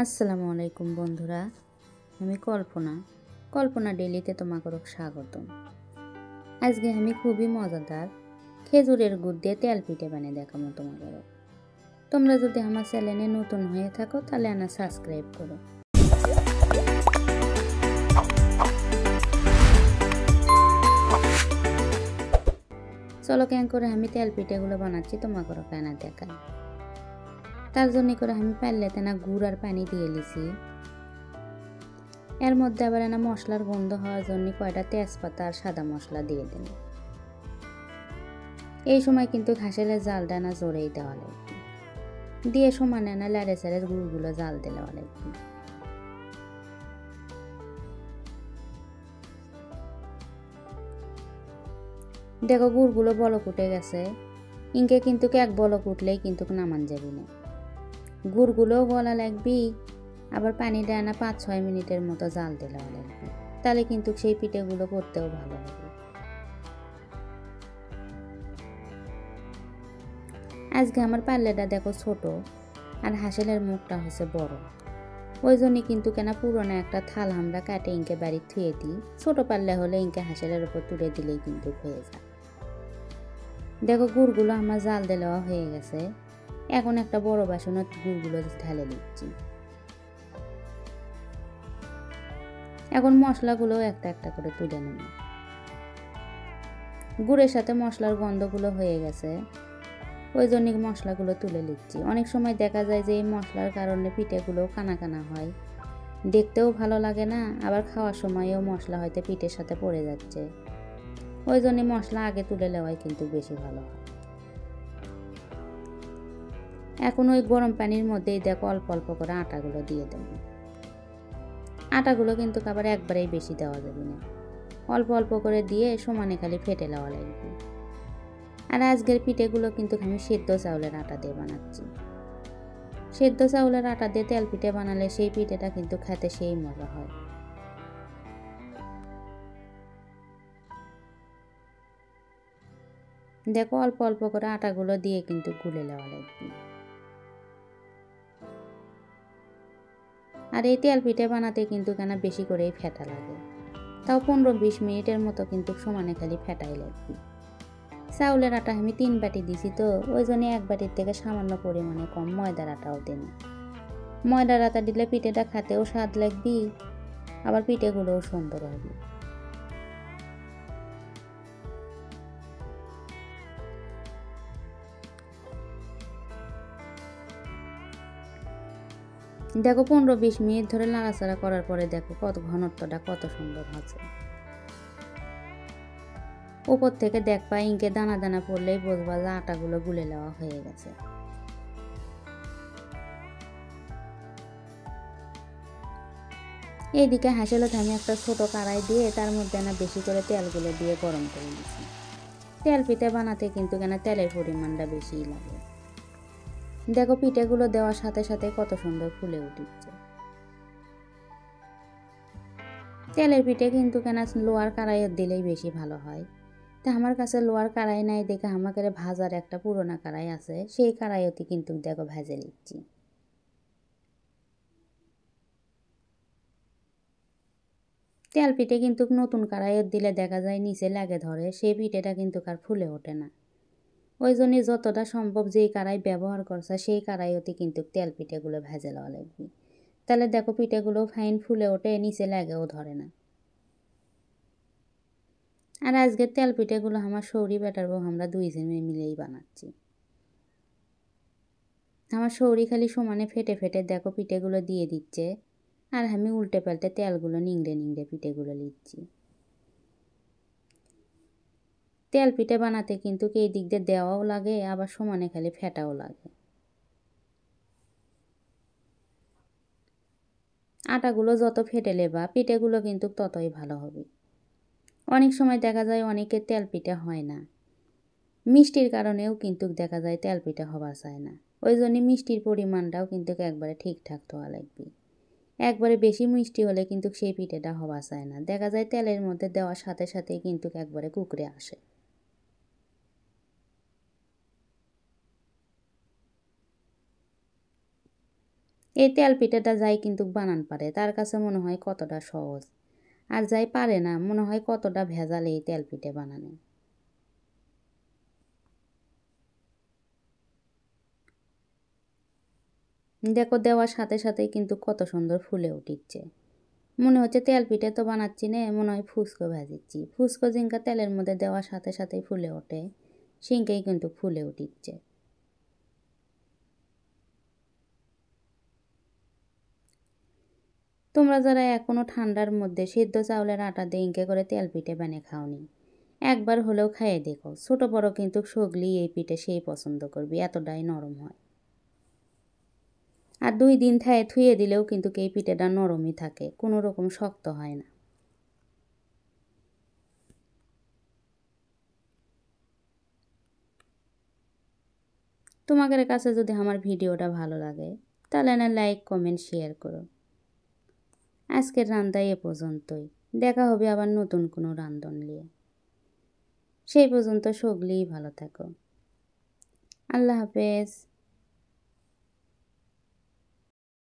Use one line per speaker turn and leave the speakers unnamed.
আসসালামু আলাইকুম বন্ধুরা, আমি কল্পনা ডেইলিতে তোমাকে স্বাগতম। আজকে আমি খুবই মজাদার খেজুরের গুড় দিয়ে তেল পিঠে বানিয়ে দেখাবো তোমাকে। তোমরা যদি আমার চ্যানেলে নতুন হয়ে থাকো তাহলে না সাবস্ক্রাইব করো। চলো কেন করে আমি তেল পিঠেগুলো বানাচ্ছি তোমাকে কেনা দেখাই। তার জন্য করে আমি পারলেতে না গুড় আর পানি দিয়ে লিছি। এর মধ্যে আবার না মশলার গন্ধ হওয়ার জন্য কয়টা তেজপাতা আর সাদা মশলা দিয়ে দিন। এই সময় কিন্তু ঘাসেলের জালটা না জোরেই দেওয়া লাগবে, দিয়ে সমানে না লাড়ে চাড়ে গুড়গুলো জাল দিলে লাগবে। দেখো গুড়গুলো বলক উঠে গেছে, ইনকে কিন্তু এক বলক উঠলেই কিন্তু নামান যাবি না। গুড়গুলোও গলা লাগবি, আবার পানি দেয় না 5-6 মিনিটের মতো জাল দিলে লাগবে, তাহলে কিন্তু সেই পিঠেগুলো করতেও ভালো হবে। আজকে আমার পাল্লেটা দেখো ছোট আর হাঁসেলের মুখটা হচ্ছে বড়, ওই জন্যই কিন্তু কেনা পুরোনো একটা থাল আমরা কাটে ইনকে বাড়ি থুয়ে দিই। ছোট পাল্লে হলে ইনকে হাঁসেলের উপর তুলে দিলেই কিন্তু হয়ে যায়। দেখো গুড়গুলো আমার জাল দেওয়া হয়ে গেছে, এখন একটা বড় বাসনত গুড়গুলো ঢালে দিচ্ছি। এখন মশলাগুলো একটা একটা করে তুলে নেব। গুড়ের সাথে মশলার গন্ধগুলো হয়ে গেছে, ওই জন্য মশলাগুলো তুলে নিচ্ছি। অনেক সময় দেখা যায় যে এই মশলার কারণে পিঠেগুলো কানা কানা হয়, দেখতেও ভালো লাগে না, আবার খাওয়ার সময়ও মশলা হয়তো পিঠের সাথে পড়ে যাচ্ছে। ওই জন্য মশলা আগে তুলে নেওয়াই কিন্তু বেশি ভালো হয়। এখন ওই গরম পানির মধ্যেই দেখো অল্প অল্প করে আটাগুলো দিয়ে দেব। আটাগুলো কিন্তু আবার একবারেই বেশি দেওয়া যাবে না, অল্প অল্প করে দিয়ে সমানে খালি ফেটে নেওয়া লাগবে। আর আজকের পিঠেগুলো কিন্তু আমি সেদ্ধ চাউলের আটা দিয়ে বানাচ্ছি। সেদ্ধ চাউলের আটা দিয়ে তেল পিঠে বানালে সেই পিঠেটা কিন্তু খেতে সেই মজা হয়। দেখো অল্প অল্প করে আটাগুলো দিয়ে কিন্তু গুলে নেওয়া লাগবে। আর এই তেল পিঠে বানাতে কিন্তু কেন বেশি করেই ফেটা লাগে, তাও 15-20 মিনিটের মতো কিন্তু সমানে খালি ফেটাই লাগবে। চাউলের আটা আমি 3 বাটি দিছি, তো ওই জন্য 1 বাটির থেকে সামান্য পরিমাণে কম ময়দার আটাও দিন। ময়দার আটা দিলে পিঠেটা খেতেও স্বাদ লাগবে, আবার পিঠেগুলোও সুন্দর হবে। দেখো 15-20 মিনিট ধরে নাড়াচাড়া করার পরে দেখো কত ঘনত্বটা কত সুন্দর হচ্ছে। উপর থেকে দেখবা ইনকে দানা দানা পড়লেই বুঝবা যে আটাগুলো গুলে নেওয়া হয়ে গেছে। এইদিকে হাঁসেলতে আমি একটা ছোট কড়াই দিয়ে তার মধ্যে না বেশি করে তেলগুলো দিয়ে গরম করে নিয়েছি। তেল পিঠে বানাতে কিন্তু কেন তেলের পরিমাণটা বেশিই লাগে। দেখো পিঠেগুলো দেওয়ার সাথে সাথে কত সুন্দর ফুলে উঠছে। তেলের পিঠে কিন্তু কেন লোহার কড়াইয়ে দিলেই বেশি ভালো হয়। তা আমার কাছে লোহার কড়াই নাই দেখে আমাকে ভাজার একটা পুরোনো কড়াই আছে, সেই কড়াইতে কিন্তু দেখো ভেজে নিচ্ছি। তেল পিঠে কিন্তু নতুন কড়াইয়ে দিলে দেখা যায় নিচে লাগে ধরে, সেই পিঠেটা কিন্তু আর ফুলে ওঠে না। ওই জন্য যতটা সম্ভব যেই কড়াই ব্যবহার করছে সেই কড়াইতে কিন্তু তেল পিঠেগুলো ভেজে লওয়া লাগবে, তাহলে দেখো পিঠেগুলো ফাইন ফুলে ওঠে, নিচে লাগেও ধরে না। আর আজকের তেল পিঠেগুলো আমার সৌরি বেটার বউ আমরা 2 জনে মিলেই বানাচ্ছি। আমার সৌরি খালি সমানে ফেটে ফেটে দেখো পিঠেগুলো দিয়ে দিচ্ছে, আর আমি উল্টে পাল্টে তেলগুলো নিংড়ে নিংড়ে পিঠেগুলো নিচ্ছি। তেল পিঠে বানাতে কিন্তু এই দিক দিয়ে দেওয়াও লাগে, আবার সমানে খালি ফেটাও লাগে। আটাগুলো যত ফেটে নেবা পিঠেগুলো কিন্তু ততই ভালো হবে। অনেক সময় দেখা যায় অনেকের তেল পিঠে হয় না, মিষ্টির কারণেও কিন্তু দেখা যায় তেল পিঠে হবার চায় না। ওই জন্য মিষ্টির পরিমাণটাও কিন্তু একবারে ঠিকঠাক হওয়া লাগবে। একবারে বেশি মিষ্টি হলে কিন্তু সেই পিঠেটা হওয়া চায় না, দেখা যায় তেলের মধ্যে দেওয়ার সাথে সাথেই কিন্তু একবারে কুকড়ে আসে। এই তেল পিঠাটা যাই কিন্তু বানান পারে তার কাছে মনে হয় কতটা সহজ, আর যাই পারে না মনে হয় কতটা ভেজাল এই তেল পিঠে বানানো। দেখো দেওয়ার সাথে সাথেই কিন্তু কত সুন্দর ফুলে উঠিচ্ছে। মনে হচ্ছে তেল পিঠে তো বানাচ্ছি না, মনে হয় ফুচকো ভাজিচ্ছি। ফুচকো জিঙ্কা তেলের মধ্যে দেওয়ার সাথে সাথেই ফুলে ওঠে, সিঙ্কেই কিন্তু ফুলে উঠিচ্ছে। তোমরা যারা এখনও ঠান্ডার মধ্যে সিদ্ধ চাউলের আটা দিয়ে ইঙ্কে করে তেল পিঠে বানিয়ে খাওনি, একবার হলেও খাইয়ে দেখো। ছোট বড় কিন্তু সগলি এই পিঠে সেই পছন্দ করবি, এতটাই নরম হয়। আর 2 দিন থুয়ে দিলেও কিন্তু এই পিঠেটা নরমই থাকে, কোনো রকম শক্ত হয় না। তোমাদের কাছে যদি আমার ভিডিওটা ভালো লাগে তাহলে না লাইক কমেন্ট শেয়ার করো। আজকের রান্না এ পর্যন্তই, দেখা হবে আবার নতুন কোনো রান্ধন নিয়ে। সেই পর্যন্ত সগলিই ভালো থাকো। আল্লাহ হাফেজ।